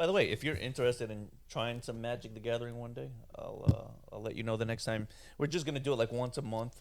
By the way, if you're interested in trying some Magic the Gathering one day, I'll let you know the next time. We're just gonna do it like once a month.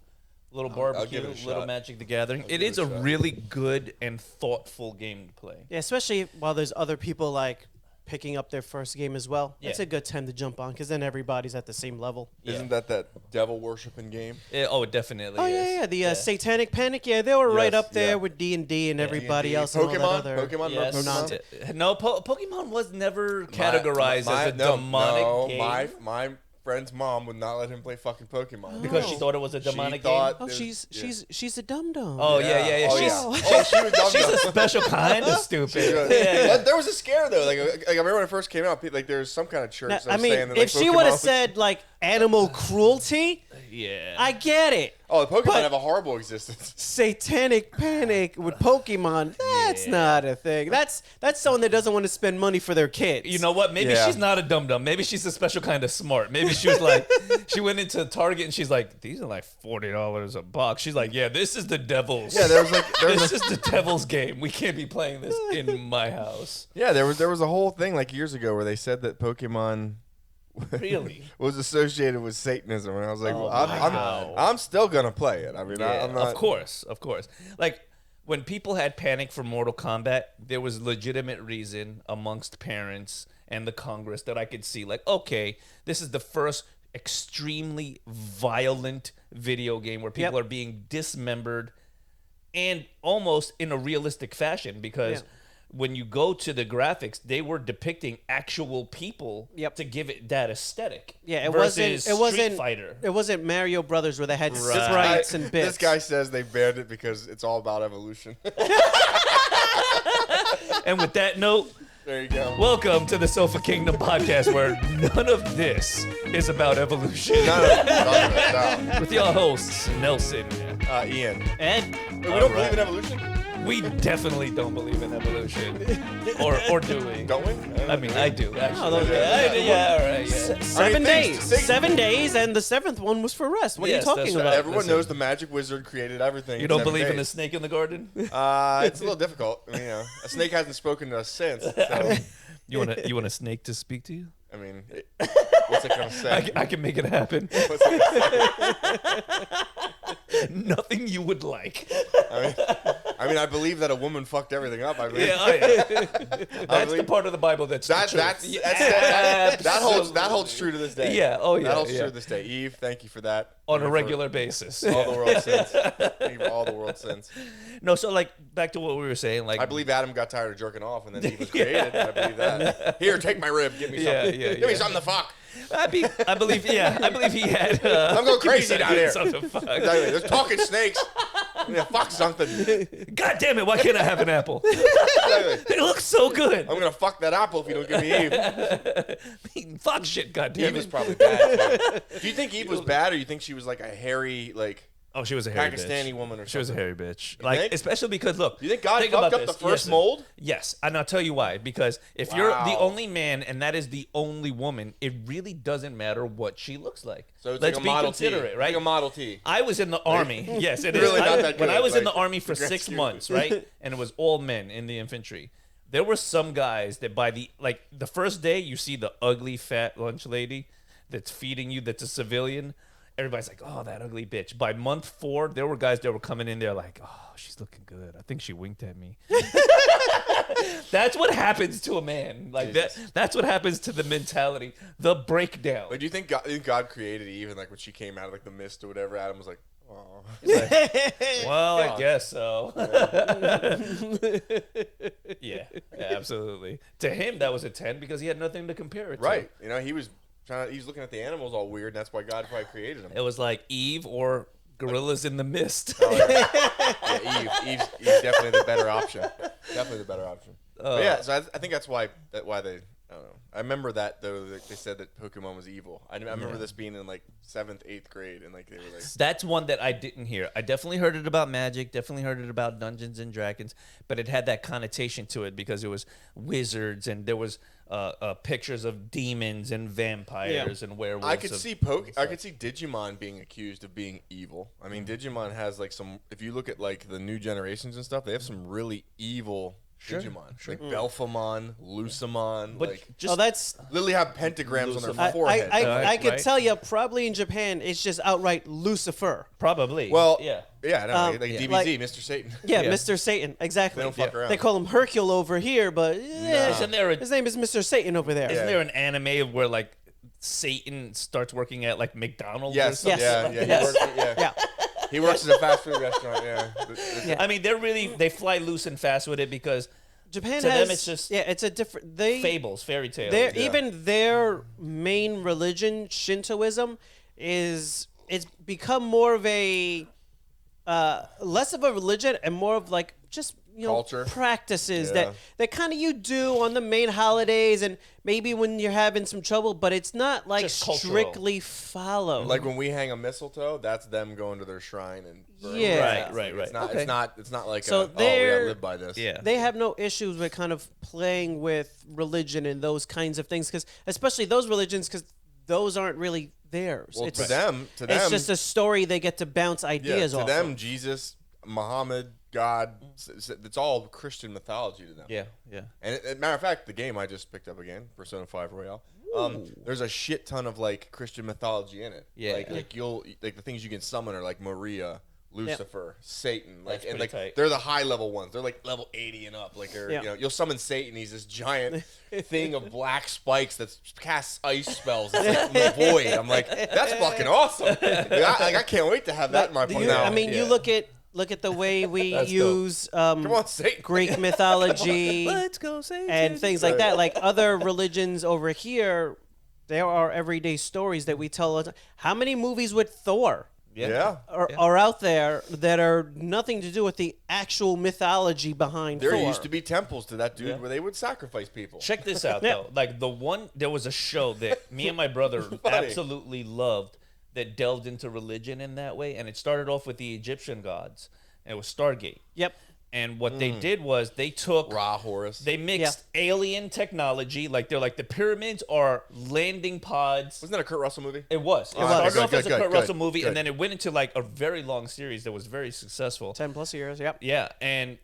Little barbecue, little Magic the Gathering. It is a really good and thoughtful game to play. Yeah, especially while there's other people like picking up their first game as well. Yeah. It's a good time to jump on because then everybody's at the same level. Yeah. Isn't that devil worshiping game? Oh, it definitely Oh, is. The satanic panic. Yeah, they were right up there yeah. with D&D and everybody D&D. else. And all that Pokemon? other Pokemon? Yes. Pokemon? No, Pokemon was never categorized as a demonic game. My friend's mom would not let him play fucking Pokemon Because she thought it was a demonic game. Oh, she's a dum dum. Oh yeah. Oh, she was dumb. She's a special kind of stupid. But there was a scare though. Like I remember when it first came out, like there's some kind of church. Now, that was saying that, if like, she would have said like animal cruelty, Yeah. I get it. Oh, the Pokemon But- have a horrible existence. Satanic panic with Pokemon. That's not a thing. That's someone that doesn't want to spend money for their kids. You know what? Maybe she's not a dum-dum. Maybe she's a special kind of smart. Maybe she was like, she went into Target and she's like, these are like $40 a box. She's like, yeah, this is the devil's. Yeah, there was this is the devil's game. We can't be playing this in my house. yeah, there was a whole thing like years ago where they said that Pokemon Really? was associated with Satanism, and I was like, Oh, well, I'm still gonna play it. I mean, Yeah, I'm not. of course. Like, when people had panic for Mortal Kombat, there was legitimate reason amongst parents and the Congress that I could see, like, okay, this is the first extremely violent video game where people are being dismembered and almost in a realistic fashion because when you go to the graphics, they were depicting actual people to give it that aesthetic. Yeah, it versus wasn't Street Fighter. It wasn't Mario Brothers where they had sprites and bits. This guy says they banned it because it's all about evolution. And with that note, There you go. welcome to the Sofa Kingdom podcast, where none of this is about evolution. No. With your hosts, Nelson. Ian. Ed, We don't believe in evolution, We definitely don't believe in evolution, or do we? don't we? I mean, I do actually. those- Yeah, all right. Yeah. 7 days. things- 7 days, and the seventh one was for rest. What are you Yes, talking that's about? right. Everyone Listen. knows the magic wizard created everything. You in don't 7 believe in the days. snake in the garden? It's a little difficult. I mean, a snake hasn't spoken to us since. So, You want a snake to speak to you? I mean, what's it gonna say? I can make it happen. What's it gonna say? Nothing you would like. I mean, I believe that a woman fucked everything up. I mean, That's the part of the Bible that's the truth. that holds true to this day. Yeah. Oh yeah. That holds yeah. true to this day. Eve, thank you for that. On Thank a you regular basis. for all the world sins. Thank you for all the world sins. No, so like back to what we were saying, like I believe Adam got tired of jerking off, and then Eve was created. I believe that. Here, take my rib. Give me something. Give me something to fuck. I believe he had. I'm going crazy down here. Something to fuck. Exactly. There's talking snakes. Yeah, fuck something. God damn it! Why can't I have an apple? Exactly. It looks so good. I'm gonna fuck that apple if you don't give me Eve. Fuck shit! God damn Eve was it! probably bad. Too. Do you think Eve was bad, or you think she was like a hairy, like Oh, she was a hairy Pakistani bitch. woman or something? She was a hairy bitch. You Like, think? especially because look. You think God think fucked about up the this. first Yes. mold? Yes, and I'll tell you why. Because if you're the Wow. only man and that is the only woman, it really doesn't matter what she looks like. So it's Let's like a be Model T. considerate, right? Like a Model T. I was in the army. Yes, it is. Really not that When good, I was in like, the army for the grand 6 scheme. months, right, and it was all men in the infantry. There were some guys that by the first day you see the ugly fat lunch lady that's feeding you, that's a civilian. Everybody's like, oh, that ugly bitch. By month 4, there were guys that were coming in there like, oh, she's looking good. I think she winked at me. That's what happens to a man. Like that's what happens to the mentality, the breakdown. Like, do you think God created Eve, and like when she came out of like the mist or whatever, Adam was like, oh. Well, I God. guess so. Yeah, absolutely. To him, that was a 10 because he had nothing to compare it to. Right. You know, he was looking at the animals all weird, and that's why God probably created them. It was like Eve or gorillas in the mist. Yeah, Eve's definitely the better option. Definitely the better option. But yeah, so I think that's why they, I don't know. I remember that though. They said that Pokemon was evil. I remember this being in like 7th, 8th grade, and like they were like. That's one that I didn't hear. I definitely heard it about Magic, definitely heard it about Dungeons and Dragons, but it had that connotation to it because it was wizards and there was pictures of demons and vampires and werewolves. I could see Digimon being accused of being evil. I mean, Digimon has like some. If you look at like the new generations and stuff, they have some really evil Digimon. Like Belphamon, Lucamon. But like just that's literally have pentagrams on their I, forehead. I could right. tell you probably in Japan it's just outright Lucifer. probably. well, yeah. yeah, no, like DBZ, like- Mr. Satan. Yeah, Yeah. Mr. Satan, exactly. They don't fuck around. They call him Hercule over here, but Isn't there a- his name is Mr. Satan over there. Isn't there an anime where like Satan starts working at like McDonald's? Or Yes, something? yeah. Yes. Yeah. He works at a fast food restaurant. Yeah. Yeah. I mean, they fly loose and fast with it because Japan to has them it's just it's a different fables, fairy tales. Even their main religion, Shintoism, it's become more of a less of a religion and more of like just Culture. practices Yeah. that kind of you do on the main holidays and maybe when you're having some trouble, but it's not like Just cultural. strictly followed. Like when we hang a mistletoe, that's them going to their shrine and burning Yeah. it. Right. It's not. Okay. It's not like So we gotta they're- live by this. Yeah. they have no issues with kind of playing with religion and those kinds of things, because especially those religions, because those aren't really theirs. Well, it's to them, it's just a story they get to bounce ideas to off them, of. Jesus, Muhammad, God, it's all Christian mythology to them. Yeah. And matter of fact, the game I just picked up again, Persona 5 Royale. There's a shit ton of like Christian mythology in it. Yeah. Like you'll like the things you can summon are like Maria, Lucifer, Satan, like That's and pretty like tight. they're the high level ones. They're like level 80 and up. Like they're Yeah. you'll summon Satan. He's this giant thing of black spikes that casts ice spells. It's like in the void. I'm like, that's fucking awesome. I can't wait to have that in my Do phone you- now. I mean, you Yeah. look at the way we That's use Come on, Satan. Greek mythology Let's go say and things like that. Like other religions over here, there are everyday stories that we tell. All the time. How many movies with Thor Yeah. are out there that are nothing to do with the actual mythology behind There Thor? used to be temples to that dude Yeah. where they would sacrifice people. Check this out Yeah. though. Like there was a show that me and my brother Funny. absolutely loved that delved into religion in that way, and it started off with the Egyptian gods. And it was Stargate. Yep. And what they did was they took Ra Horus. they mixed alien technology, like they're like the pyramids are landing pods. Wasn't that a Kurt Russell movie? It was. It was. started off Good, as a good, Kurt good, Russell movie, good. and then it went into like a very long series that was very successful. 10+ years. Yep. Yeah, and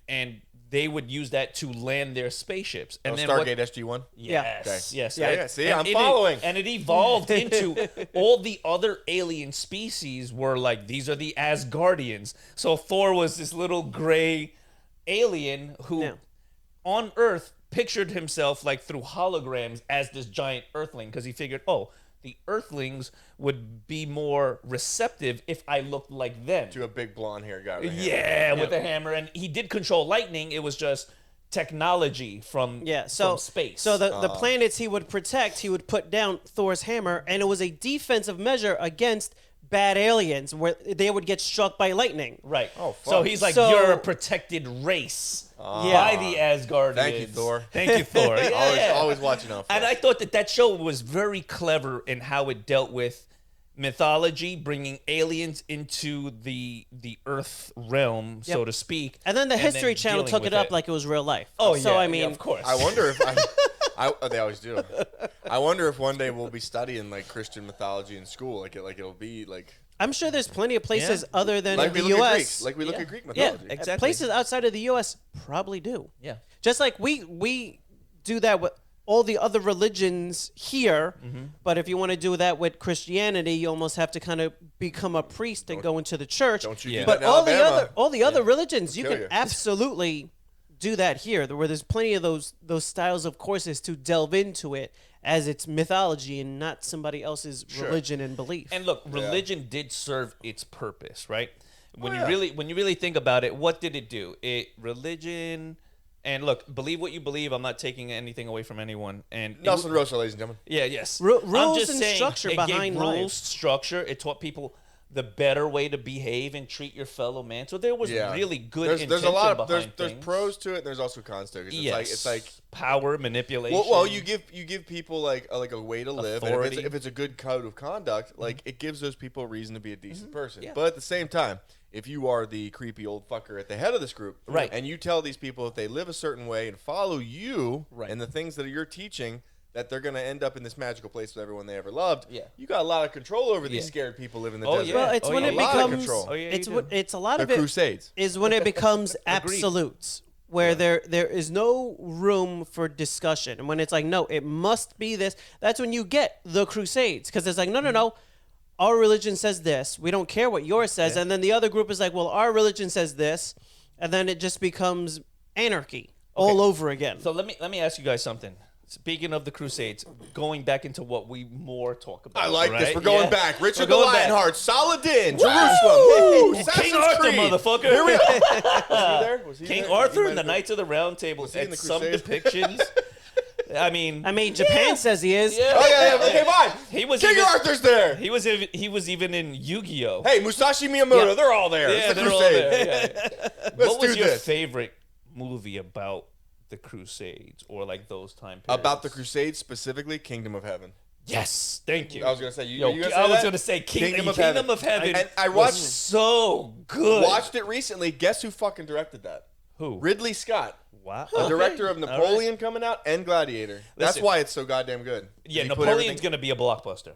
they would use that to land their spaceships. And Oh, then Stargate SG-1? Yeah. Yes, Okay. yes. Yeah, see, and I'm following. And it evolved into all the other alien species were like, these are the Asgardians. So Thor was this little gray alien who, Yeah. on Earth, pictured himself like through holograms as this giant Earthling because he figured, oh, the Earthlings would be more receptive if I looked like them. To a big blonde hair guy. With a hammer. Yeah, with a hammer, and he did control lightning. It was just technology from from space. So the planets he would protect, he would put down Thor's hammer, and it was a defensive measure against bad aliens where they would get struck by lightning. right. Oh, so fuck. he's like, So- you're a protected race by the Asgardians. Thank you, Thor. Thank you, Thor. Yeah. Always watching out for And us. I thought that show was very clever in how it dealt with mythology, bringing aliens into the Earth realm, so Yep. to speak. And then the History Channel dealing took with it up like it was real life. Oh, so yeah, I yeah, mean, of course. I wonder if they always do. I wonder if one day we'll be studying like Christian mythology in school. Like it'll be like I'm sure there's plenty of places other than we the look at U.S. Greeks. Like we look Yeah. at Greek yeah, mythology. Exactly. places outside of the U.S. probably do. Yeah. Just like we do that with all the other religions here, but if you want to do that with Christianity, you almost have to kind of become a priest and go into the church. Don't you Yeah. do But that in all Alabama. the other religions, you Kill can you. absolutely do that here, where there's plenty of those styles of courses to delve into it as its mythology and not somebody else's religion and belief. And look, religion did serve its purpose, right? When yeah. you really think about it, what did it do? Religion, and look, believe what you believe. I'm not taking anything away from anyone. And Nelson Rosa, ladies and gentlemen. yeah, yes. Rules I'm just and saying, structure it behind gave rules, life. structure. It taught people the better way to behave and treat your fellow man. So there was Yeah. really good There's intention a lot of behind there's things. pros to it and there's also cons to it. It's like power manipulation. well, you give people like a way to live, and Authority. if it's a good code of conduct, like it gives those people a reason to be a decent person. Yeah. But at the same time, if you are the creepy old fucker at the head of this group, Right. and you tell these people if they live a certain way and follow you Right. and the things that you're teaching, that they're going to end up in this magical place with everyone they ever loved. Yeah. You got a lot of control over these Yeah. scared people living in the Oh, desert. yeah. Well, it's Oh, when yeah. it A lot of becomes control. Oh, yeah, it's you what do. it's a lot The of it Crusades. is when it becomes absolutes. where there is no room for discussion. And when it's like, no, it must be this, that's when you get the Crusades. Because it's like, no. Our religion says this. We don't care what yours says. Yeah. And then the other group is like, well, our religion says this. And then it just becomes anarchy all over again. So let me ask you guys something. Speaking of the Crusades, going back into what we more talk about. I like right? this. We're going back. Richard the going back. Lionheart, Saladin, Jerusalem, Assassin's King Arthur, Creed. motherfucker. Here we go. Was he there? Was he King there? Arthur He and the might have Knights of the Round Table Was he in had the some Crusades? depictions. I mean, Japan says he is. Yeah. been- Oh yeah. Okay, fine. He was King even- Arthur's there. he was even in Yu-Gi-Oh. Hey, Musashi Miyamoto. Yeah. They're all there. Yeah, It's the they're all Crusade. there. Yeah. Let's What was do your this. favorite movie about the Crusades or like those time periods? About the Crusades, specifically Kingdom of Heaven. Yes, thank you. I was gonna say you. Yo, you gonna I say was that? gonna say Kingdom of Kingdom of Heaven. And I was watched so good. watched it recently. Guess who fucking directed that? Who? Ridley Scott, Wow. the director of All right. Napoleon coming out and Gladiator. That's Listen. why it's so goddamn good. Yeah, He put Napoleon's everything- gonna be a blockbuster.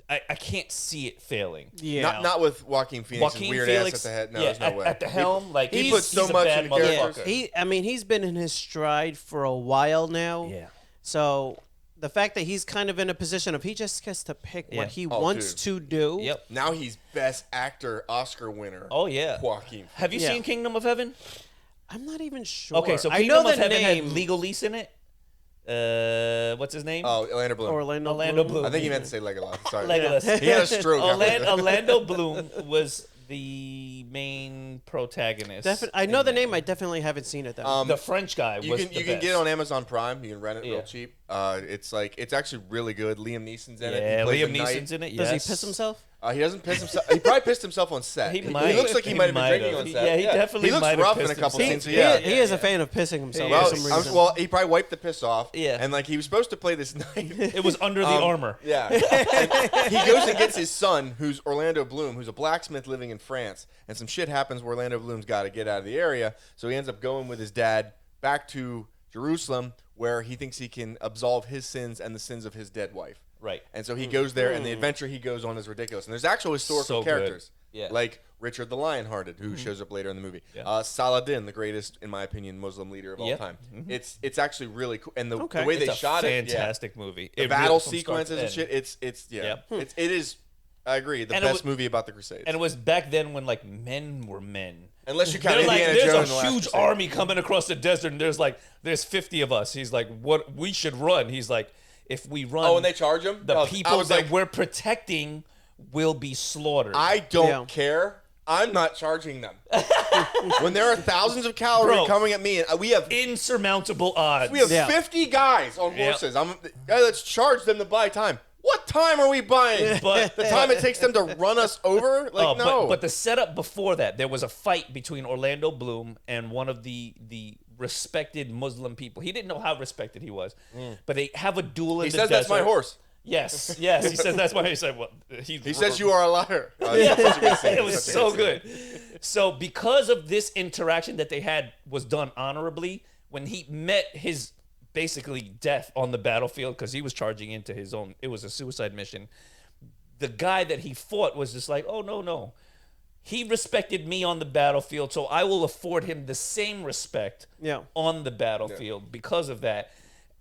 I can't see it failing. Yeah. Not with Joaquin Phoenix's Joaquin weird Felix ass at the head. No, yeah, there's no way. at the helm, like he he's, puts so he's a much bad into characters. motherfucker. He's been in his stride for a while now. Yeah. So the fact that he's kind of in a position of he just gets to pick Yeah. what he Oh, wants dude. to do. Yep. Now he's Best Actor Oscar winner. Oh yeah. Joaquin. Have you Yeah. seen Kingdom of Heaven? I'm not even sure. Okay, so I Kingdom know of the Heaven name. had Legalese in it. What's his name? Oh, Orlando Bloom. Orlando Bloom. I think he meant to say Legolas. Sorry. Legolas. He had a stroke. Orlando Bloom was the main protagonist. I know in the that. name. I definitely haven't seen it though. The French guy You was can the you can best. get it on Amazon Prime. You can rent it Yeah. real cheap. It's actually really good. Liam Neeson's in it. Yeah, He plays Liam a knight. Neeson's in it. Does Yes. he piss himself? He doesn't piss himself. He probably pissed himself on set. He might. looks like he might have been drinking on set. Yeah, he definitely He looks might have rough in a pissed couple himself. scenes. So yeah. He is a fan of pissing himself Yeah. for some reason. Well, he probably wiped the piss off. Yeah. And like he was supposed to play this knight. It was under the armor. Yeah. And he goes and gets his son, who's Orlando Bloom, who's a blacksmith living in France. And some shit happens where Orlando Bloom's got to get out of the area. So he ends up going with his dad back to Jerusalem, where he thinks he can absolve his sins and the sins of his dead wife. Right. And so he goes there, and the adventure he goes on is ridiculous. And there's actual historical So good. characters. Yeah. Like Richard the Lionhearted, who shows up later in the movie. Yeah. Saladin, the greatest, in my opinion, Muslim leader of all Yep. time. It's actually really cool. And the Okay. way It's they a shot fantastic movie. it, the It battle really- from start sequences to and shit, end. it is, I agree, the And it best was- movie about the Crusades. And it was back then when like men were men. Unless you count They're like, Indiana Jones. and there's the a Last huge Crusade. army coming across the desert, and there's 50 of us. He's like, what? We should run. He's like, if we run, Oh, and they charge him? the I people was that like, we're protecting will be slaughtered. I don't Yeah. care. I'm not charging them. When there are thousands of cavalry Bro. coming at me, and we have Insurmountable odds. 50 guys on Yeah. horses. Let's charge them to buy time. What time are we buying? But The time it takes them to run us over? Like, Oh, no. but the setup before that, there was a fight between Orlando Bloom and one of the respected Muslim people. He didn't know how respected he was, but they have a duel in he the says desert. that's my horse. Yes, yes. He says that's why he said. Well, He says you are a liar. It was so good. So because of this interaction that they had was done honorably, when he met his basically death on the battlefield because he was charging into his own, it was a suicide mission. The guy that he fought was just like, oh no. He respected me on the battlefield, so I will afford him the same respect Yeah. on the battlefield because of that.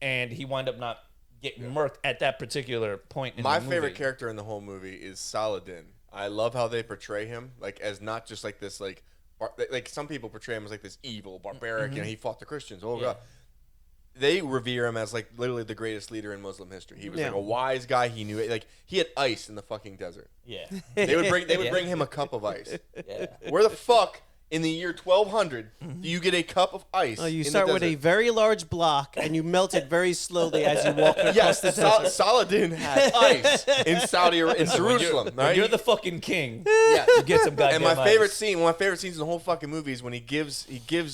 And he wound up not getting murked at that particular point in My the movie. favorite character in the whole movie is Saladin. I love how they portray him, like as not just like this, like some people portray him as like this evil barbaric. You know, he fought the Christians. Oh god. They revere him as like literally the greatest leader in Muslim history. He was like a wise guy. He knew it. Like he had ice in the fucking desert. Yeah. They would bring him a cup of ice. Yeah. Where the fuck in the year 1200 do you get a cup of ice? You in start the with a desert? very large block and you melt it very slowly as you walk across Yes, the desert. Saladin had ice in Jerusalem. When Right? you're the fucking king, Yeah. you get some goddamn And my favorite ice. scene, one of my favorite scenes in the whole fucking movie is when he gives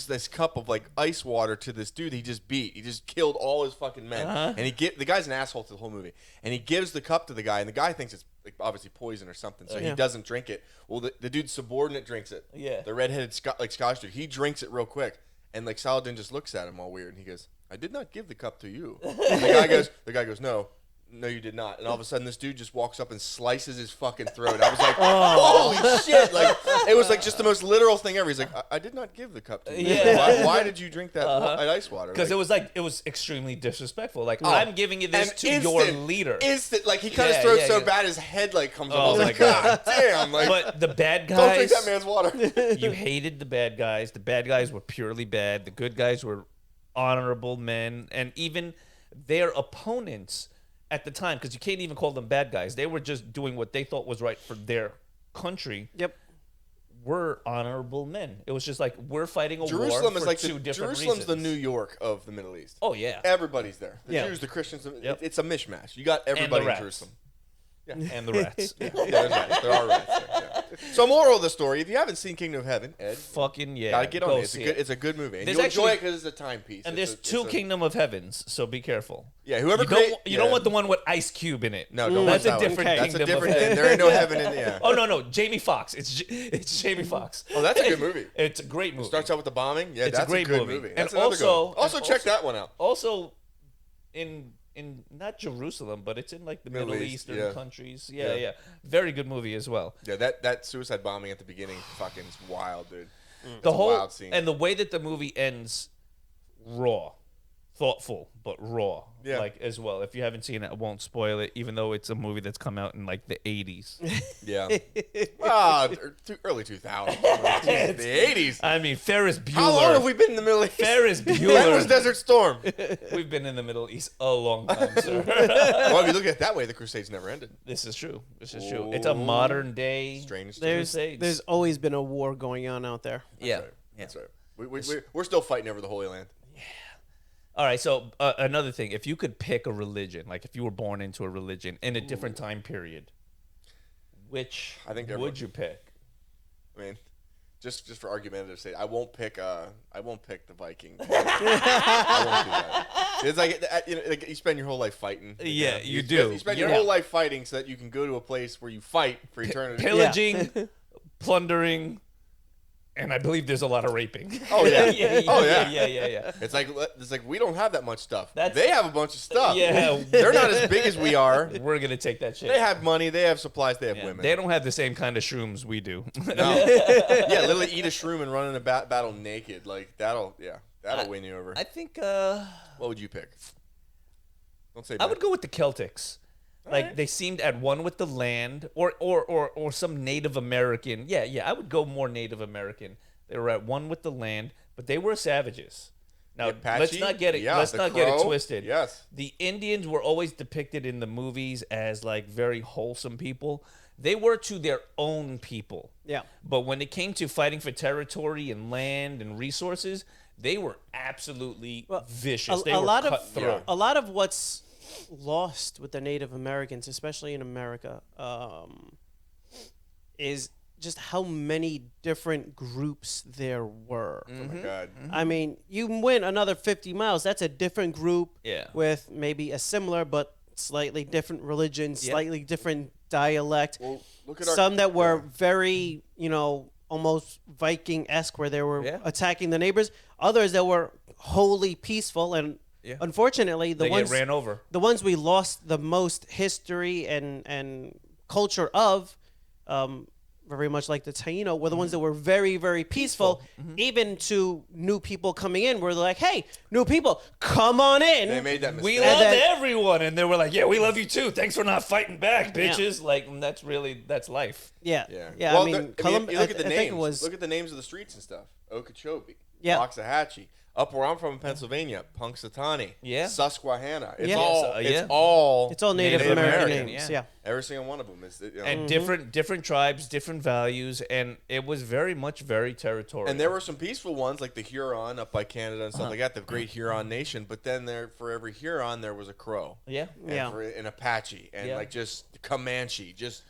this cup of like ice water to this dude he just beat. He just killed all his fucking men. And the guy's an asshole to the whole movie. And he gives the cup to the guy, and the guy thinks it's like obviously poison or something, so he doesn't drink it. Well, the dude's subordinate drinks it. Yeah. The redheaded Scottish dude, he drinks it real quick, and like Saladin just looks at him all weird, and he goes, "I did not give the cup to you." And the guy goes, "No, no, you did not. And all of a sudden, this dude just walks up and slices his fucking throat. I was like, holy shit. Like, it was like just the most literal thing ever. He's like, I did not give the cup to you. Yeah. Why did you drink that ice water? Because it was extremely disrespectful. Like, I'm giving you this to your leader. Instant. Like, he cut his throat so bad, his head, like, comes up. I was like, God. God damn. Like, but the bad guys. Don't drink that man's water. You hated the bad guys. The bad guys were purely bad. The good guys were honorable men. And even their opponents at the time, because you can't even call them bad guys. They were just doing what they thought was right for their country. Yep. Were honorable men. It was just like, we're fighting a war Jerusalem is for like two different Jerusalem's the reasons. New York of the Middle East. Oh, yeah. Everybody's there. The Yeah. Jews, the Christians. Yep. It's a mishmash. You got everybody in rats. Jerusalem. Yeah. And the rats. Yeah, there's rats. There are rats there. Yeah. So, moral of the story: if you haven't seen Kingdom of Heaven, Ed, Fucking yeah. gotta get on Go it. see It's a good movie, and There's you'll enjoy actually- it because it's a timepiece. And there's two Kingdom of Heavens, so be careful. Yeah, whoever You don't want the one with Ice Cube in it. No, don't That's want a that different one. Kingdom That's a different. of Heaven. There ain't no heaven in there. Oh no, Jamie Foxx. It's Jamie Foxx. Oh, that's a good movie. It's a great movie. Starts out with the bombing. Yeah, It's that's a great good movie. And That's another good also- one. Also, and check also- that one out. Also, in not Jerusalem, but it's in like the Middle East, Eastern yeah. countries. Yeah. Yeah. Very good movie as well. Yeah, that suicide bombing at the beginning, fucking is wild, dude. The a whole wild scene. and the way that the movie ends, raw, thoughtful, but raw. Yeah. Like as well. If you haven't seen it, I won't spoil it. Even though it's a movie that's come out in like the 80s. Yeah. Early 2000s. The 80s. I mean, Ferris Bueller. How long have we been in the Middle East? Ferris That was Bueller. Desert Storm. We've been in the Middle East a long time, sir. Well, if you look at it that way, the Crusades never ended. This is true. This is true. It's a modern day. Strange. There's always been a war going on out there. Yeah. Right. That's right. We're still fighting over the Holy Land. All right. So another thing, if you could pick a religion, like if you were born into a religion in a different time period, which would you pick? I mean, just for argumentative sake, I won't pick the Viking. I won't do that. It's like you spend your whole life fighting. Yeah, you do. You spend your whole life fighting so that you can go to a place where you fight for eternity. Pillaging, plundering, and I believe there's a lot of raping. Oh yeah. Yeah. It's like we don't have that much stuff. That's- They have a bunch of stuff. Yeah. They're not as big as we are. We're gonna take that shit. They have money. They have supplies. They have Yeah, women. They don't have the same kind of shrooms we do. No. Yeah, literally eat a shroom and run in a battle naked. Like that'll win you over. I think What would you pick? Don't say. I would go with the Celtics. Like they seemed at one with the land, or some Native American. Yeah, I would go more Native American. They were at one with the land, but they were savages. Now Apache? let's not get it. Yeah, let's the not get it Crow? twisted. Yes. The Indians were always depicted in the movies as like very wholesome people. They were to their own people. Yeah. But when it came to fighting for territory and land and resources, they were absolutely vicious. They were cutthroat. A lot of what's lost with the Native Americans, especially in America, is just how many different groups there were. Oh my God. I mean, you went another 50 miles. That's a different group Yeah. with maybe a similar but slightly different religion, slightly different dialect. Well, look at Some that were very, almost Viking-esque, where they were attacking the neighbors. Others that were wholly peaceful, and unfortunately, They get ran over. the ones we lost the most history and culture of, very much like the Taino, were the ones that were very, very peaceful. Even to new people coming in, where they're like, "Hey, new people, come on in." They made that mistake. We And loved then- everyone, and they were like, "Yeah, we love you too. Thanks for not fighting back, bitches." Like that's life. Yeah. Yeah. Well, I mean, you look at the I names. think it was Look at the names of the streets and stuff. Okeechobee. Yeah. Waxahachie. Up where I'm from in Pennsylvania, Punxsutawney. Yeah. Susquehanna. It's Yeah. all. it's all Native, Native American American, names. yeah. Yeah. Every single one of them is. And different tribes, different values, and it was very much very territorial. And there were some peaceful ones like the Huron up by Canada and stuff like that, the Great Huron Nation. But then for every Huron there was a Crow. yeah, Yeah. And an Apache and Yeah. like just Comanche, just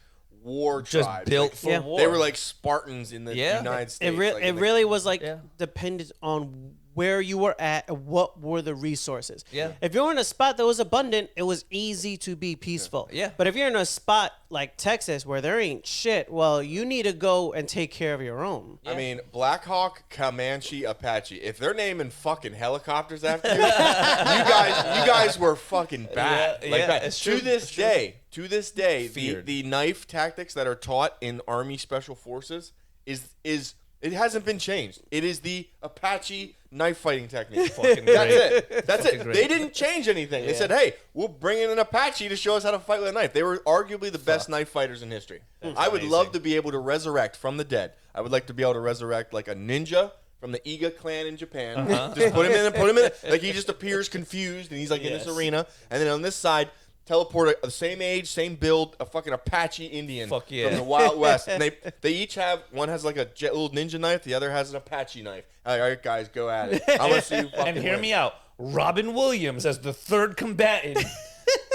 war just tribes. built Like, for war. They were like Spartans in the United It States. really, like, it really was like Yeah. dependent on where you were at and what were the resources. Yeah. If you're in a spot that was abundant, it was easy to be peaceful. Yeah. But if you're in a spot like Texas where there ain't shit, well, you need to go and take care of your own. I mean, Black Hawk, Comanche, Apache. If they're naming fucking helicopters after you, you guys were fucking bad. Yeah, like yeah, bad. it's true, To this day, Feared. the knife tactics that are taught in Army Special Forces is it hasn't been changed. It is the Apache knife fighting technique. Fucking That's great. it. That's Fucking it. great. They didn't change anything. They said, "Hey, we'll bring in an Apache to show us how to fight with a knife." They were arguably the best knife fighters in history. I would amazing. love to be able to resurrect from the dead. I would like to be able to resurrect like a ninja from the Iga clan in Japan. Just put him in. Like he just appears confused and he's like in this Yes. arena. And then on this side, teleport the same age, same build, a fucking Apache Indian Fuck yeah. from the Wild West. And they each have, one has like a little ninja knife, the other has an Apache knife. All right, guys, go at it. I want to see you fucking And hear win. me out. Robin Williams as the third combatant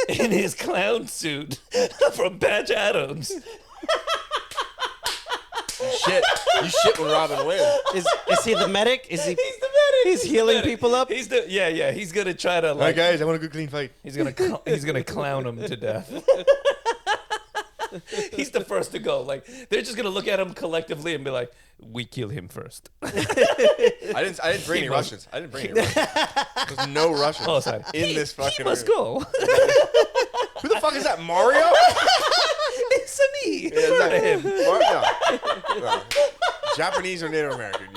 in his clown suit from Patch Adams. You shit when Robin wins. Is he the medic? Is he? He's the medic. He's healing people up? He's the yeah. He's gonna try to All right, like. guys, I want a good clean fight. He's gonna clown him to death. He's the first to go. Like they're just gonna look at him collectively and be like, "We kill him first." I didn't bring any Russians. I didn't bring any Russians. There's no Russians Oh, sorry. in this He fucking must arena. go. Who the fuck is that, Mario? It's me. Yeah, is that him. Mario? No. Japanese or Native American?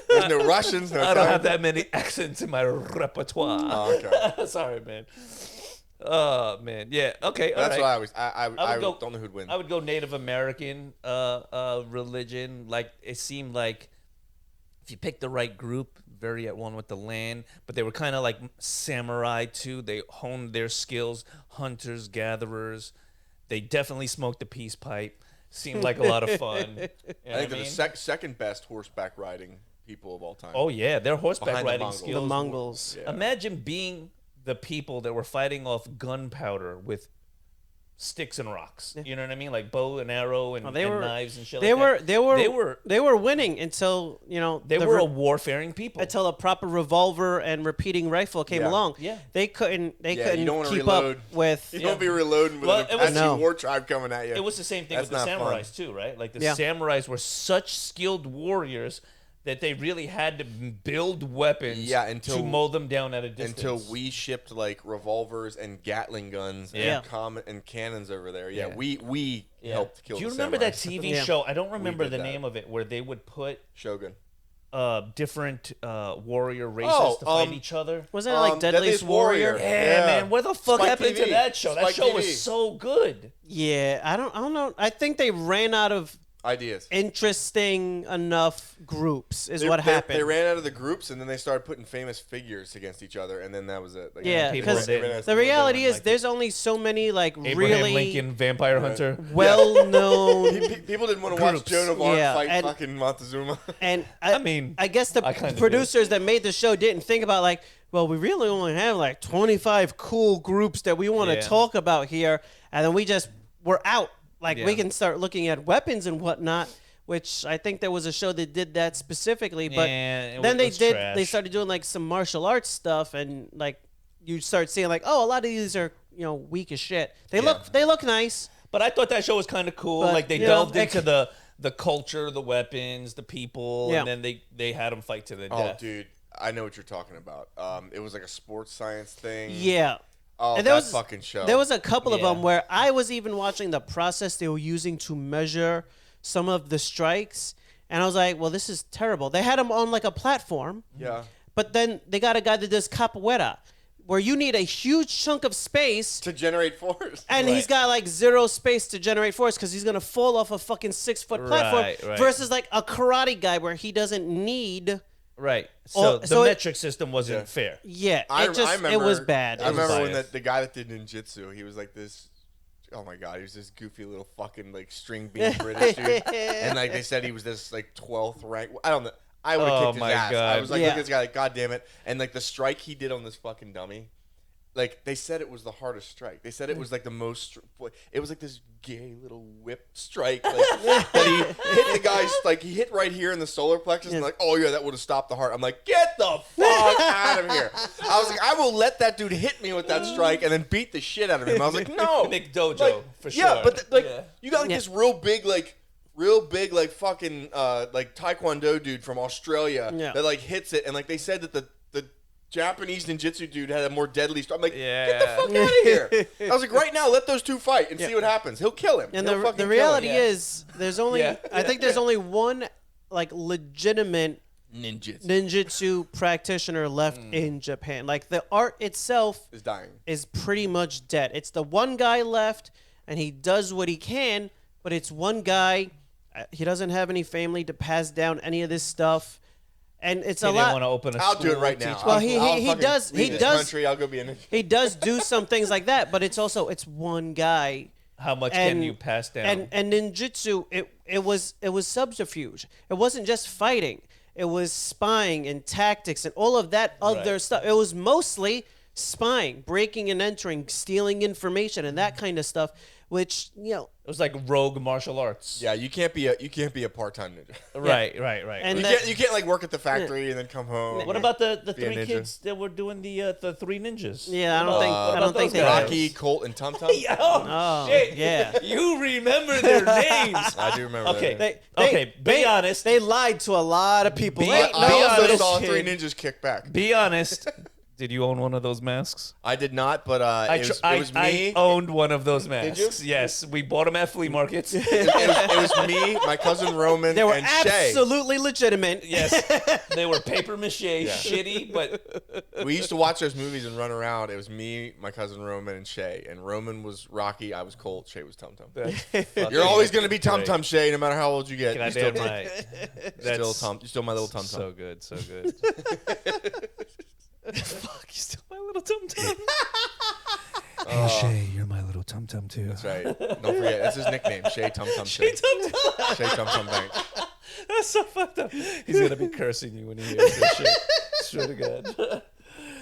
There's no Russians. No I don't have that many accents in my repertoire. Oh, okay. Sorry, man. Oh man, yeah. Okay, all That's right. why I was. I would go- don't know who'd win. I would go Native American religion. Like it seemed like if you pick the right group, very at one with the land, but they were kind of like samurai too. They honed their skills, hunters, gatherers. They definitely smoked the peace pipe. Seemed like a lot of fun. You know I what think they're the second best horseback riding people of all time. Oh yeah, their horseback Behind the riding Mongols. skills. The Mongols. Yeah. Imagine being the people that were fighting off gunpowder with sticks and rocks. You know what I mean? Like bow and arrow and, they and were- knives and shit They like were that. they were winning until They the were re- a warfaring people. until a proper revolver and repeating rifle came Yeah. along. Yeah. They couldn't you couldn't don't wanna keep reload. up with You don't be reloading with Well, an it was- Apache No. war tribe coming at you. It was the same thing That's with the not fun. samurais too, right? Like the Yeah. samurais were such skilled warriors that they really had to build weapons Yeah, until- to mow them down at a distance. Until we shipped like revolvers and Gatling guns Yeah. and cannons over there. Yeah, Yeah. we Yeah. helped kill. Do you the remember that samurais. TV Yeah. show? I don't remember did the that. name of it, where they would put Shogun? different warrior races Oh, to fight each other. wasn't it like Deadliest Deadliest Warrior? Warrior. Yeah, man. Where the fuck Spike happened to TV. that show? That Spike show TV. was so good. Yeah, I don't know. I think they ran out of Ideas. interesting enough groups is They- what they- happened. They ran out of the groups, and then they started putting famous figures against each other, and then that was it. Like, Yeah, people because didn't- the reality didn't is like there's only so many like Abraham really Lincoln, Vampire Hunter. well-known People didn't want to watch Groups. Joan of Arc Yeah, fight and- fucking Montezuma. and I mean, I guess the I kinda producers that made the show didn't think about like, well, we really only have like 25 cool groups that we want to Yeah. talk about here, and then we're out. Like we Yeah. can start looking at weapons and whatnot. Which I think there was a show that did that specifically, but Yeah, it then was they trash. started doing like some martial arts stuff, and like you start seeing like, oh, a lot of these are weak as shit. They look nice. But I thought that show was kind of cool. But, like they you know, delved into the culture, the weapons, the people, Yeah. and then they had them fight to the Oh, death. dude, I know what you're talking about. It was like a sports science thing. Yeah. Oh, And that fucking show. There was a couple of Yeah. them where I was even watching the process they were using to measure some of the strikes, and I was like, well, this is terrible. They had them on like a platform, Yeah. but then they got a guy that does capoeira, where you need a huge chunk of space, To generate force. and he's got like zero space to generate force because he's gonna fall off a fucking 6-foot platform. Right. Versus like a karate guy where he doesn't need. Right. Oh, So so the it- metric system wasn't Yeah. fair. Yeah, I remember, it was bad. I remember when biased. the guy that did ninjutsu, he was like this. Oh my god, he was this goofy little fucking like string bean British dude, and like they said he was this like 12th rank. I don't know. I would have Oh kicked his my ass. God. I was like, Yeah. look at this guy, like, god damn it! And like the strike he did on this fucking dummy, like they said it was the hardest strike. They said it was like the most. It was like this gay little whip strike. Like, that he hit the guy's like he hit right here in the solar plexus, and like, oh yeah, that would have stopped the heart. I'm like, get the fuck out of here. I was like, I will let that dude hit me with that strike and then beat the shit out of him. I was like, no, Nick Dojo like, for sure. Yeah, but you got like this real big like fucking like Taekwondo dude from Australia that like hits it, and like they said that the Japanese ninjutsu dude had a more deadly strike. I'm like, get the fuck out of here. I was like, right now, let those two fight and see what happens. He'll kill him. And He'll the reality is, there's only I think there's only one like legitimate ninjutsu practitioner left in Japan. Like the art itself is dying. Is pretty much dead. It's the one guy left, and he does what he can, but it's one guy. He doesn't have any family to pass down any of this stuff. And it's a lot. Didn't want to open a I'll school do it right now. Well, I'll does. leave this country. I'll go be a ninja. He does do some things like that, but it's one guy. How much can you pass down? And ninjutsu, it was subterfuge. It wasn't just fighting. It was spying and tactics and all of that other stuff. It was mostly spying, breaking and entering, stealing information, and that kind of stuff. Which it was like rogue martial arts. Yeah, you can't be a part-time ninja. Right. And you can't like work at the factory and then come home. What about the three kids that were doing the three ninjas? Yeah, I don't think they Rocky, Colt, and Tum Tum. Oh, shit! Yeah, you remember their names? I do remember. Okay, they be honest. They lied to a lot of people. I also saw Three Ninjas kick back. Be honest. Did you own one of those masks? I did not, but it was me. I owned one of those masks. Did you? Yes, we bought them at flea markets. It was me, my cousin Roman, They were and Shay. absolutely legitimate. Yes, they were paper mache, shitty, but we used to watch those movies and run around. It was me, my cousin Roman, and Shay. And Roman was Rocky, I was Colt, Shay was Tum Tum. You're always gonna be Tum Tum, Shay, no matter how old you get. You're Still my little Tum Tum. So good, so good. Fuck, you still my little Tum Tum. Hey Shay, you're my little Tum Tum too. That's right. Don't forget, that's his nickname, Shay Tum Tum. Shay Tum Tum. Shay Tum Tum Banks. That's so fucked up. He's gonna be cursing you when he hears this shit. Swear to God.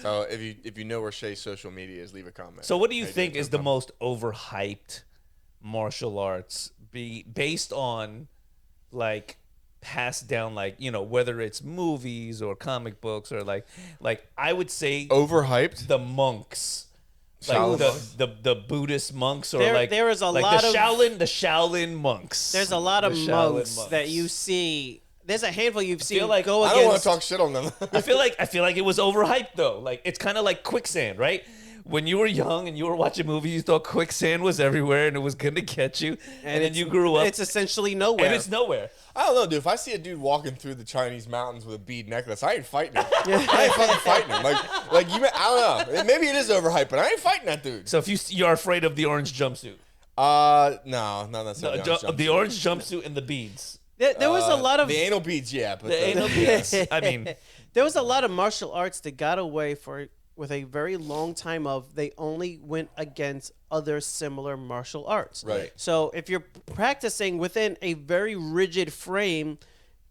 So if you know where Shay's social media is, leave a comment. So what do you think is the most overhyped martial arts based on like passed down, like, whether it's movies or comic books or like I would say overhyped? The monks. Like the Buddhist monks, or there is a like lot the of Shaolin monks. There's a lot of monks that you see. There's a handful you've seen I don't want to talk shit on them. I feel like it was overhyped though. Like it's kind of like quicksand, right? When you were young and you were watching movies, you thought quicksand was everywhere and it was gonna catch you. And then you grew up. It's essentially nowhere. And it's nowhere. I don't know, dude. If I see a dude walking through the Chinese mountains with a bead necklace, I ain't fighting him. I ain't fucking fighting him. Like you. I don't know. Maybe it is overhyped, but I ain't fighting that dude. So if you're afraid of the orange jumpsuit, no, not necessarily. The orange jumpsuit and the beads. There was a lot of the anal beads, yeah. But the anal beads. I mean, there was a lot of martial arts that got away with a very long time of they only went against other similar martial arts. Right. So if you're practicing within a very rigid frame,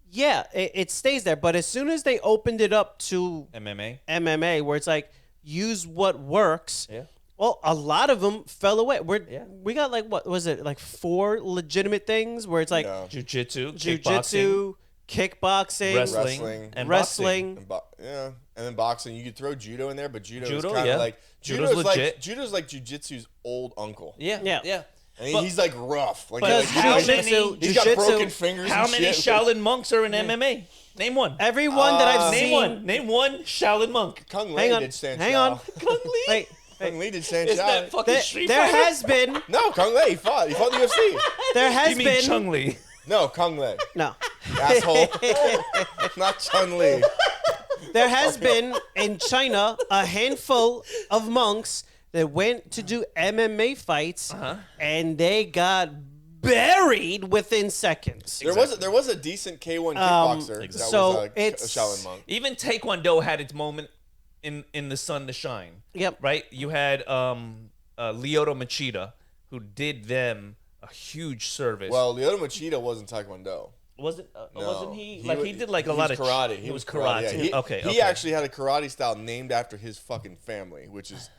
yeah, it stays there. But as soon as they opened it up to MMA, where it's like use what works. Yeah. Well, a lot of them fell away. We got like, what was it, like 4 legitimate things where it's like jiu-jitsu, kickboxing, wrestling. And then boxing. You could throw judo in there, but judo is kind of like judo's legit. Judo's like jiu-jitsu's old uncle. Yeah. I mean, he's like rough. Like, he's got broken fingers. How many Shaolin monks are in MMA? Name one. Everyone that I've seen. Name one Shaolin monk. Kung Lei did San Hang on. Kung Lee. Wait. Kung Lee did San Is that fucking Street Fighter? There has been. No, Kung Lei. He fought in the UFC. There has you mean been. Chung Lee? No, Kung Lei. No. Asshole. Not Chun Li. There has been in China a handful of monks that went to do MMA fights, and they got buried within seconds. There was a decent K1 kickboxer that was a Shaolin monk. Even Taekwondo had its moment in the sun to shine. Yep. Right? You had Lyoto Machida, who did them a huge service. Well, Lyoto Machida wasn't Taekwondo. Wasn't he? He did a lot of karate. He was karate. Yeah. He actually had a karate style named after his fucking family, which is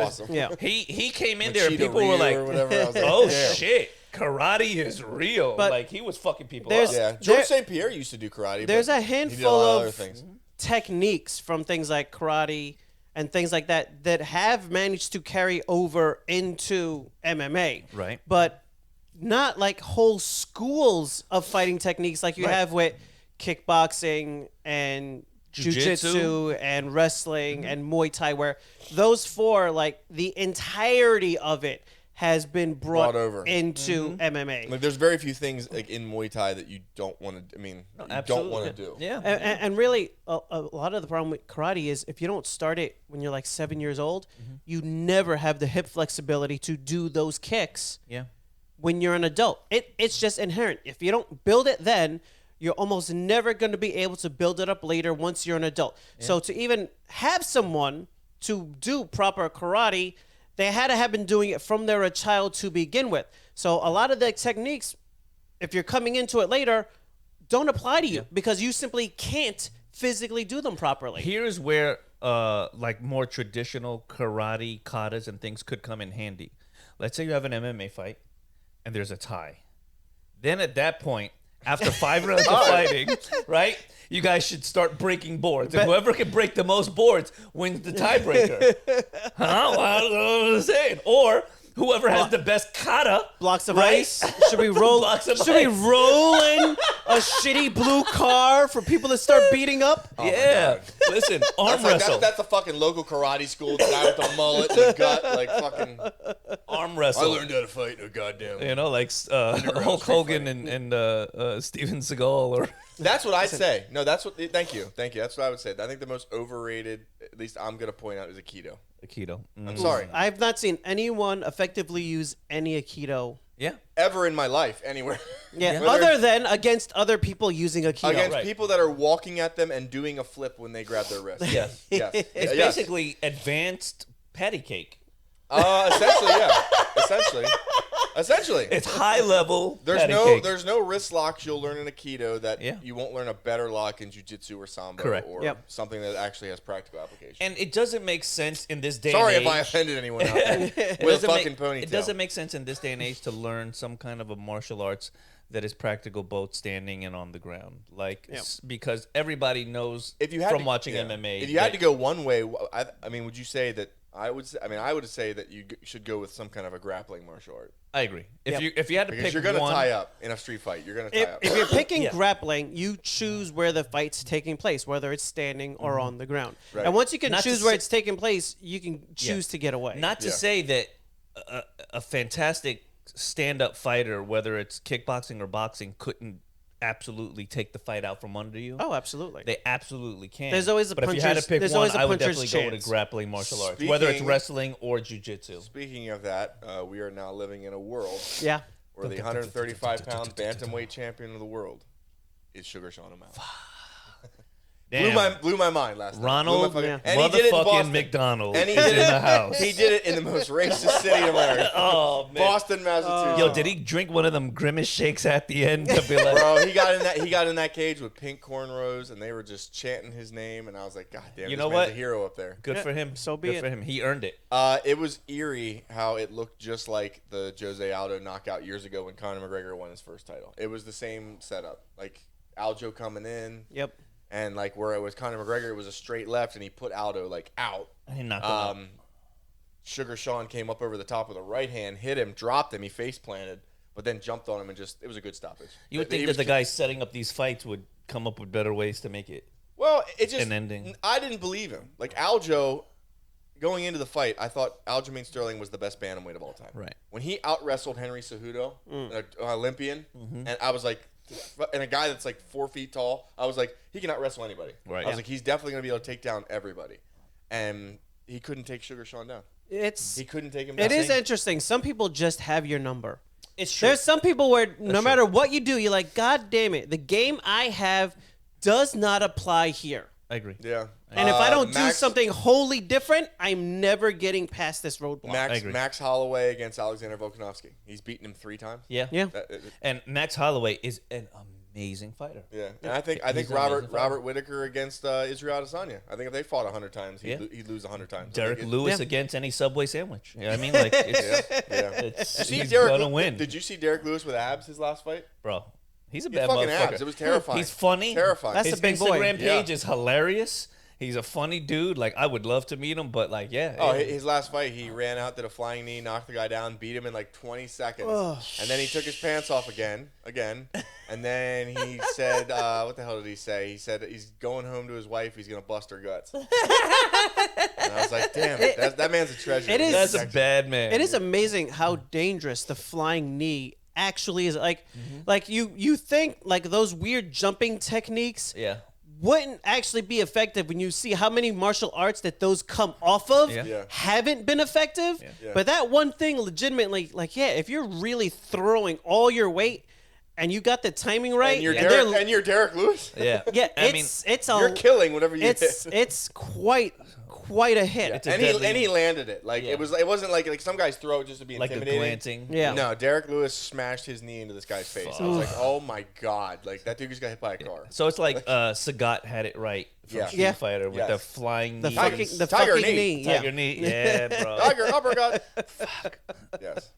awesome. Yeah. He came in there and Machida people were Ryu like, or whatever. I was like, oh damn. shit, karate is real. But like he was fucking people there's- up. Yeah, There- George St. Pierre used to do karate. There's but a he did handful lot of other of things. techniques from things like karate and things like that that have managed to carry over into MMA. Right. But not like whole schools of fighting techniques like you Right. have with kickboxing and Jiu-jitsu. jiu-jitsu and wrestling and Muay Thai, where those four, like the entirety of it has been brought Over. into MMA. Like, there's very few things like in Muay Thai that you don't want to. I mean, you don't absolutely. want to do. Yeah. And really, a lot of the problem with karate is if you don't start it when you're like 7 years old, you never have the hip flexibility to do those kicks Yeah. when you're an adult. It's just inherent. If you don't build it then, you're almost never going to be able to build it up later once you're an adult. So to even have someone to do proper karate, they had to have been doing it from they're a child to begin with. So a lot of the techniques, if you're coming into it later, don't apply to you because you simply can't physically do them properly. Here's where like more traditional karate katas and things could come in handy. Let's say you have an MMA fight and there's a tie. Then at that point, after 5 rounds of fighting, right? You guys should start breaking boards. And whoever can break the most boards wins the tiebreaker. Huh? Well, I don't know what I'm saying. Or whoever has the best kata. Blocks of right? ice. Should we roll? Blocks of should we ice. roll in a shitty blue car for people to start beating up? Yeah. Listen, arm That's like, wrestle. that's a fucking local karate school. The guy with the mullet and the gut, like fucking. Arm wrestle. I learned how to fight. Oh goddamn. You know, like Hulk Hogan and Steven Seagal or That's what I say. No, that's what. Thank you. That's what I would say. I think the most overrated, at least I'm gonna point out, is Aikido. Aikido. I'm sorry. I've not seen anyone effectively use any Aikido. Yeah. Ever in my life, anywhere. Yeah, Whether other than against other people using Aikido. against right. people that are walking at them and doing a flip when they grab their wrist. Yes. Yes. It's Yes. basically advanced patty cake. Essentially, yeah. Essentially. It's high level There's patty no cake. there's no wrist locks you'll learn in Aikido that Yeah. you won't learn a better lock in Jiu-Jitsu or Sambo Correct. or Yep. something that actually has practical application. And it doesn't make sense in this day Sorry and age. if I offended anyone out there It with a doesn't fucking make- ponytail. It doesn't make sense in this day and age to learn some kind of a martial arts that is practical both standing and on the ground. Like, because everybody knows if you had from to, watching yeah. MMA. If you had that- to go one way, I mean, would you say that I would say that you should go with some kind of a grappling martial art I agree. If Yep. you had to because pick you're gonna one, tie up in a street fight. You're gonna tie up. If you're picking Yeah. grappling, you choose where the fight's taking place, whether it's standing or on the ground. Right. And once you can Not to choose where say- it's taking place, you can choose to get away. Not to Yeah. say that a fantastic stand-up fighter, whether it's kickboxing or boxing, couldn't absolutely take the fight out from under you. Oh, absolutely. They absolutely can. There's always a but if you had to puncher's- pick there's one, always a I would puncher's definitely go with chance. a grappling martial arts, whether it's Speaking- wrestling or jiu-jitsu. Speaking of that, we are now living in a world Yeah. where the 135-pound bantamweight champion of the world is Sugar Sean O'Malley. Damn. Blew my mind last Ronald night. Yeah. And he did it in motherfucking Boston. McDonald And he is did in it- the house. He did it in the most racist city in America. Oh man. Boston, Massachusetts. Yo, did he drink one of them Grimace shakes at the end to be like, Bro, he got in that cage with pink cornrows, and they were just chanting his name, and I was like, God damn, You this know man's what? a hero up there. good Yeah, for him. so be good it. for him. He earned it. It was eerie how it looked just like the Jose Aldo knockout years ago when Conor McGregor won his first title. It was the same setup, like Aljo coming in, Yep. and like where it was Conor McGregor, it was a straight left, and he put Aldo like out. He knocked him out. Sugar Sean came up over the top with a right hand, hit him, dropped him, he face planted, but then jumped on him and just it was a good stoppage. You would think He that was the guys setting up these fights would come up with better ways to make it. Well, it just an ending. I didn't believe him. Like Aljo, going into the fight, I thought Aljamain Sterling was the best bantamweight of all time. Right. When he out wrestled Henry Cejudo, an Olympian, and I was like, and a guy that's like 4 feet tall, I was like, he can out wrestle anybody. Right. I was like, he's definitely gonna be able to take down everybody, and he couldn't take Sugar Sean down. It's He couldn't take him down. it is interesting. Some people just have your number. It's true. There's some people where no matter what you do, you're like, God damn it, the game I have does not apply here. I agree. Yeah. And if I don't do Max- something wholly different, I'm never getting past this roadblock. I agree. Max Holloway against Alexander Volkanovski. He's beaten him 3 times. Yeah. Yeah. That- And Max Holloway is an amazing fighter. Yeah, and I think He's an amazing fighter. Robert Whittaker against Israel Adesanya. I think if they fought 100 times, he'd lose 100 times. Derek Lewis against any Subway sandwich. You know what I mean? Like, he's gonna win. Did you see Derek Lewis with abs his last fight? Bro, he's a He had bad fucking motherfucker. abs. It was terrifying. He's funny. Terrifying. That's His a big boy. Instagram page Yeah. is hilarious. He's a funny dude. Like, I would love to meet him, but like, yeah. Oh, his last fight, he ran out, did a flying knee, knocked the guy down, beat him in like 20 seconds. And then he took his pants off again. And then he said, what the hell did he say? He said he's going home to his wife. He's going to bust her guts. And I was like, damn, that man's a treasure. It is. That's a bad man. It is amazing how dangerous the flying knee actually is. Like, like you think like those weird jumping techniques Yeah. wouldn't actually be effective when you see how many martial arts that those come off of Yeah. haven't been effective. Yeah. But that one thing legitimately, like, yeah, if you're really throwing all your weight and you got the timing right, And you're, they're- you're Derek Lewis? yeah, I mean, it's You're killing whatever you it's hit. it's quite a hit. It's a And deadly- he landed it. Like Yeah. it wasn't like some guys throw it just to be like the intimidating. glancing. Yeah. No, Derek Lewis smashed his knee into this guy's face. I was like, oh my god, like that dude just got hit by a car. So it's like Sagat had it right from Yeah. Street Yeah. Fighter with Yes. the flying The knee. fucking the Tiger fucking knee. knee. Tiger Yeah. knee. Yeah, bro. Tiger uppercut. Fuck. Yes.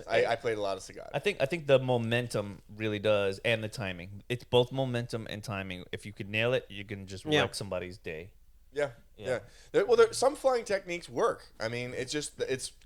I played a lot of Sagat. I think the momentum really does, and the timing. It's both momentum and timing. If you could nail it, you can just Yeah. wreck somebody's day. Yeah. Yeah. Some flying techniques work. I mean, it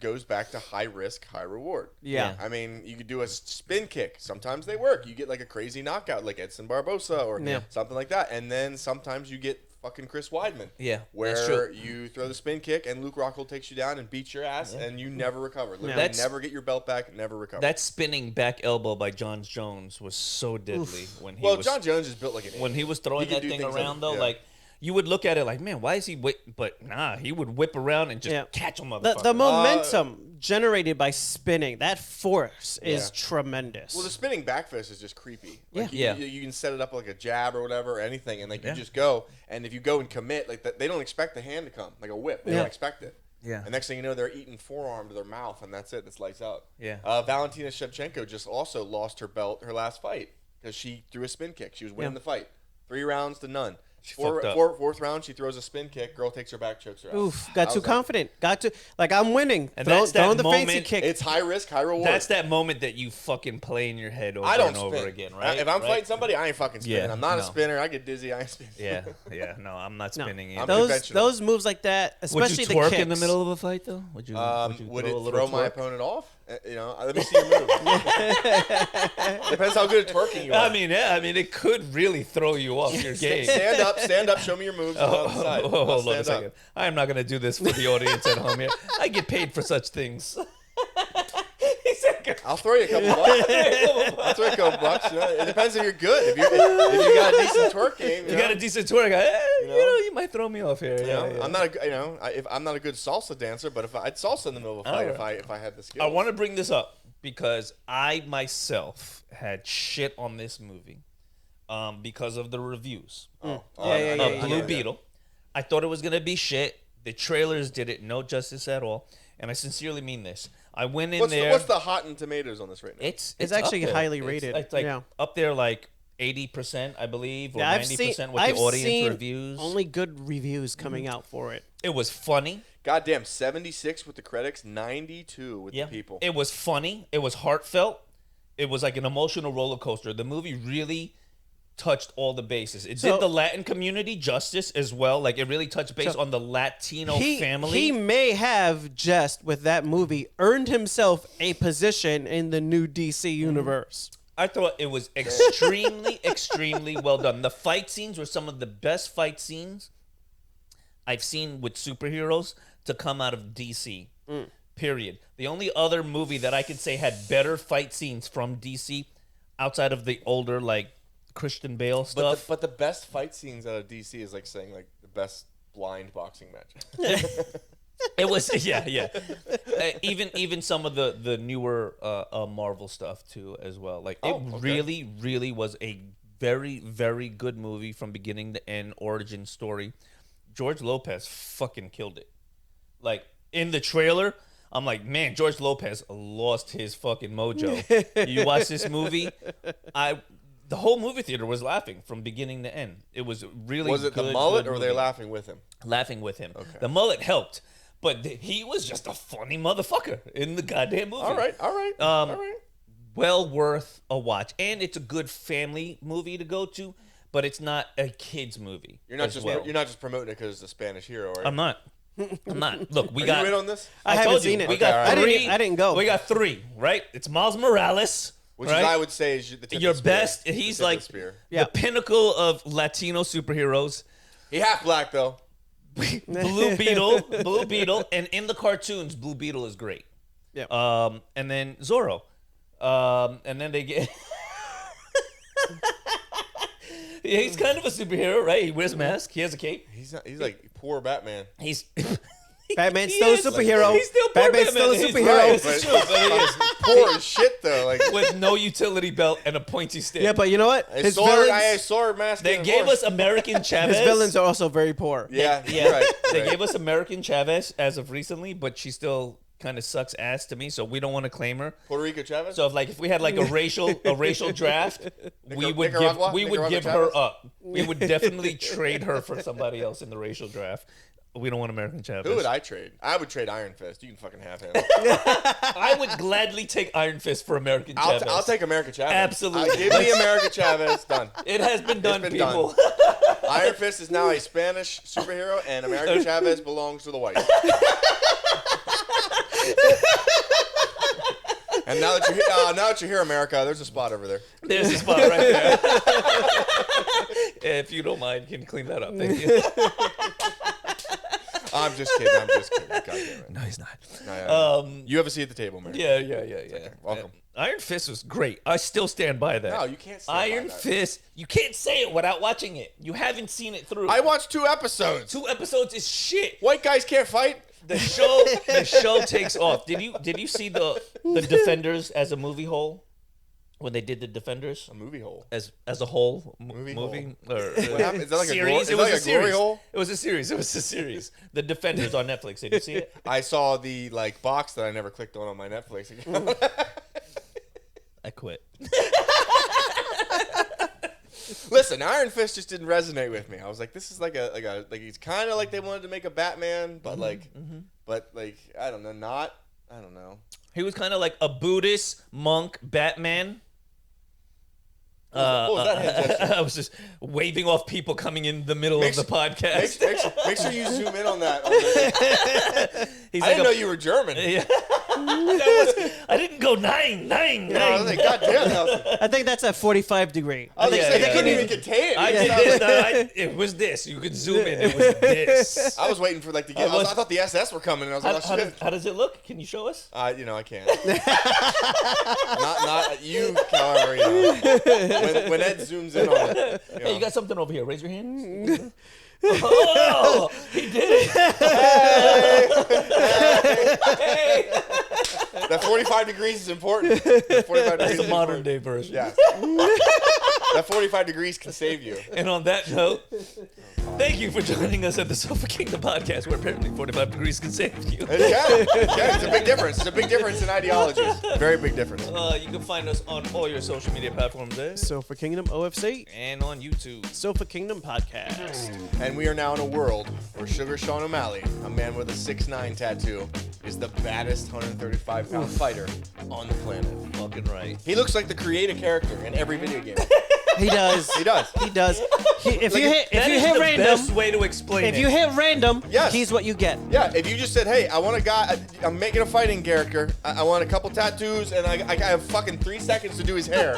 goes back to high risk, high reward. Yeah. I mean, you could do a spin kick. Sometimes they work. You get like a crazy knockout, like Edson Barbosa or Yeah. something like that. And then sometimes you get fucking Chris Weidman. Yeah, that's Where true. you throw the spin kick and Luke Rockhold takes you down and beats your ass, and you never recover. Literally, That's- never get your belt back, never recover. That spinning back elbow by John Jones was so deadly when he well, was John Jones is built like an when he was throwing He can that do thing things around like- though. yeah. Like, you would look at it like, man, why is he but nah, he would whip around and just Yeah. catch a The motherfucker. momentum generated by spinning, that force is Yeah. tremendous. Well, the spinning back fist is just creepy. Like Yeah. You can set it up like a jab or whatever, or anything, and like Yeah. you just go. And if you go and commit, like they don't expect the hand to come, like a whip. They Yeah. don't expect it. Yeah. And next thing you know, they're eating forearm to their mouth, and that's it. It's lights out. Yeah. Valentina Shevchenko just also lost her belt her last fight because she threw a spin kick. She was winning Yeah. the fight, 3 rounds to none. She fucked up. Fourth round, she throws a spin kick. Girl takes her back, chokes her out. Oof, I got was too like, confident. Got to like I'm winning. And Throw, that's that throwing the fancy moment- kick. It's high risk, high reward. That's that moment that you fucking play in your head over I don't and over spin. again, right? If I'm Right? fighting somebody, I ain't fucking spinning. Yeah, I'm not a no. spinner. I get dizzy. I ain't spinning. Yeah, no, I'm not No. spinning I'm either. those conventional. those moves like that, Would especially you the twerk kicks. in the middle of a fight though? Would you Would throw a it little throw my twerk? opponent off? Let me see your move. Depends how good at twerking you are. I mean, yeah, it could really throw you off your game. Stand up, show me your moves. Go on the side. I'll Hold on a stand up. second. I am not going to do this for the audience at home here. I get paid for such things. He said, I'll throw you a couple bucks. I'll throw you a couple bucks. You know? It depends if you're good. If you got a decent twerk game, you got a decent twerk. You might throw me off here. You know, Yeah. I'm not if I'm not a good salsa dancer, but if I'd salsa in the middle of a fight if I had the skill. I want to bring this up because I myself had shit on this movie because of the reviews Yeah. of Blue Beetle. I thought it was going to be shit. The trailers did it no justice at all. And I sincerely mean this. I went in What's the Rotten Tomatoes on this right now? It's actually up there. highly It's- rated. It's like Yeah. up there, like 80%, I believe, or Yeah, 90% with I've the audience seen reviews. only good reviews coming out for it. It was funny. Goddamn, 76 with the critics, 92 with the people. It was funny. It was heartfelt. It was like an emotional roller coaster. The movie really touched all the bases. It So- did the Latin community justice as well. Like, it really touched base So on the Latino family. He may have just with that movie earned himself a position in the new DC universe. I thought it was extremely, extremely well done. The fight scenes were some of the best fight scenes I've seen with superheroes to come out of DC. Period. The only other movie that I could say had better fight scenes from DC outside of the older, like, Christian Bale stuff. But the best fight scenes out of DC is like saying like the best blind boxing match. It was yeah. Even some of the newer Marvel stuff too as well. Like it really was a very very good movie from beginning to end. Origin story. George Lopez fucking killed it. Like in the trailer, I'm like, man, George Lopez lost his fucking mojo. You watch this movie, The whole movie theater was laughing from beginning to end. It was really Was it good, the mullet, good or were they movie. laughing with him? Laughing with him. Okay. The mullet helped, but he was just a funny motherfucker in the goddamn movie. All right. Well worth a watch, and it's a good family movie to go to, but it's not a kids movie. You're not just promoting it because it's a Spanish hero, right? I'm not. Look, we Are got. you in on this? I haven't told you, seen it. We Okay, got all right. three. I didn't go. We got three, right? It's Miles Morales, Which right? is, I would say, is the tip Your of the spear. best. The He's tip of like the spear. Yeah. the pinnacle of Latino superheroes. He half black though. Blue Beetle, and in the cartoons, Blue Beetle is great. Yeah. And then Zorro, and then they get. Yeah, he's kind of a superhero, right? He wears a mask. He has a cape. He's like poor Batman. He's Batman's he still a is. superhero. He's still poor Batman's still a Batman. He's superhero. right. This is true, but he is. Poor as shit though. Like With no utility belt and a pointy stick. Yeah, but you know what? his sword mask. They and gave horse. us American Chavez. His villains are also very poor. Yeah, Yeah, you're right. they right. gave us American Chavez as of recently, but she still kind of sucks ass to me, so we don't want to claim her. Puerto Rico Chavez. So if we had like a racial draft, we would Nicaragua? give Chavez? her up. We would definitely trade her for somebody else in the racial draft. We don't want American Chavez. Who would I trade? I would trade Iron Fist. You can fucking have him. I would gladly take Iron Fist for American Chavez. I'll take America Chavez. Absolutely. Give me America Chavez. Done. It has been done, been people. Iron Fist is now a Spanish superhero, and America Chavez belongs to the whites. And now that you're here, America, there's a spot over there. There's a spot right there. If you don't mind, can you clean that up? Thank you. I'm just kidding. God damn it. No, he's not. No, yeah. You have a seat at the table, man. Yeah. Welcome. Iron Fist was great. I still stand by that. No, you can't stand by Iron that. Fist. You can't say it without watching it. You haven't seen it through. I watched 2 episodes. 2 episodes is shit. White guys can't fight. The show takes off. Did you see the Defenders as a movie whole? When they did the Defenders A movie hole. as a whole Movie movie hole. or What happened? Is that like a series? glory, It was a glory series. hole? It was a series. The Defenders on Netflix. Did you see it? I saw the box that I never clicked on my Netflix account. I quit. Listen, Iron Fist just didn't resonate with me. I was like, this is like it's kind of like they wanted to make a Batman, but I don't know, I don't know. He was kind of like a Buddhist monk Batman. What was that hand gesture? I was just waving off people coming in the middle of the podcast. Make sure you zoom in on that. He's I didn't know you were German. Yeah. I didn't go nine. I was like, God damn, Nelson. I think that's at 45 degree. I was Yeah, like, they yeah, couldn't yeah. even contain it. I did this. It was this. You could zoom in. It was this. I was waiting for to get. I thought the SS were coming, and I was like, oh shit. How does it look? Can you show us? I can't. not you, However, when Ed zooms in on it. Hey, you got something over here. Raise your hand. Oh, he did it. Hey. That 45 degrees is important. That 45 That's degrees the is modern important. day version. Yeah. That 45 degrees can save you. And on that note, thank you for joining us at the Sofa Kingdom podcast, where apparently 45 degrees can save you. It can. It's a big difference. It's a big difference in ideologies. Very big difference. You can find us on all your social media platforms there. Sofa Kingdom OFC. And on YouTube. Sofa Kingdom Podcast. And we are now in a world where Sugar Sean O'Malley, a man with a 6'9" tattoo, is the baddest 135-pound fighter on the planet. Fucking right. He looks like the creative character in every video game. He does. He does. He does. If you hit That is the random, best way to explain if it. you hit random, Yes. he's what you get. Yeah, if you just said, hey, I want a guy, I'm making a fighting character, I want a couple tattoos, and I have fucking 3 seconds to do his hair.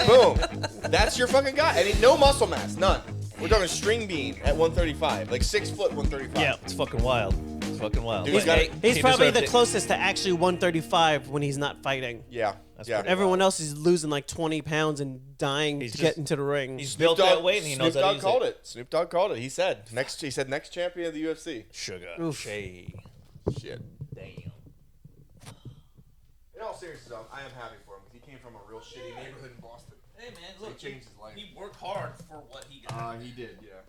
Boom. That's your fucking guy. And no muscle mass, none. We're talking string bean at 135, like 6 foot 135. Yeah. It's fucking wild. It's fucking wild. Dude, But, got- hey, He's he probably deserved the it. closest to actually 135 when he's not fighting. Yeah. Yeah. pretty Everyone else is losing like 20 pounds and dying He's to just- get into the ring. He's Snoop built Dogg, that way, and he knows Snoop how to Dogg use called it. it. Snoop Dogg called it. He said next champion of the UFC. Sugar. Oof. Shay. Shit. Damn. In all seriousness, I am happy for him because he came from a real shitty neighborhood in Boston. Hey man, look, changed his life. He worked hard for what he got. He did, yeah.